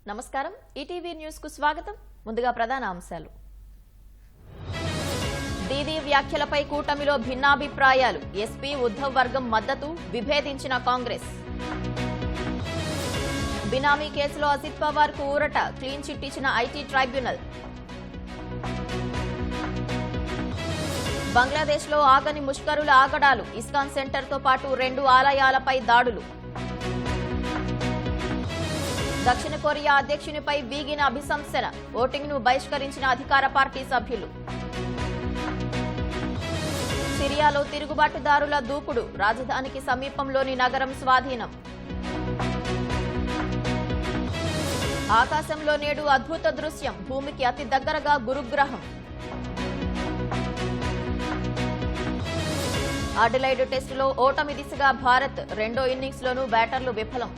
నమస్కారం ETV news కు స్వాగతం ముందుగా ప్రధాన అంశాలు దీదీ వ్యాఖ్యలపై కూటమిలో భిన్నాభిప్రాయాలు ఎస్పీ ఉద్ధవ్ వర్గం మద్దతు విభేదించిన కాంగ్రెస్ బినామీ కేసులో అజిత్ పవార్ కు ఊరట క్లీన్ చిట్ ఇచ్చిన ఐటీ ట్రైబ్యునల్ బంగ్లాదేశ్ లో ఆగని ముష్కరుల ఆగడాలు ఇస్కాన్ సెంటర్ తో పాటు 2 ఆలయాలపై దాడులు దక్షిణ కొరియా అధ్యక్షునిపై వీగిన అభిశంసన ఓటింగ్ ను బహిష్కరించిన అధికార పార్టీ సభ్యులు సిరియాలో తిరుగుబాటుదారుల దూకుడు రాజధానికి సమీపంలోని నగరం స్వాధీనం ఆకాశంలో నేడు అద్భుత దృశ్యం భూమికి అతి దగ్గరగా గురుగ్రహం అడిలైడ్ టెస్టులో ఓటమి దిశగా భారత్ రెండో ఇన్నింగ్స్ లోనూ బ్యాటర్లు విఫలం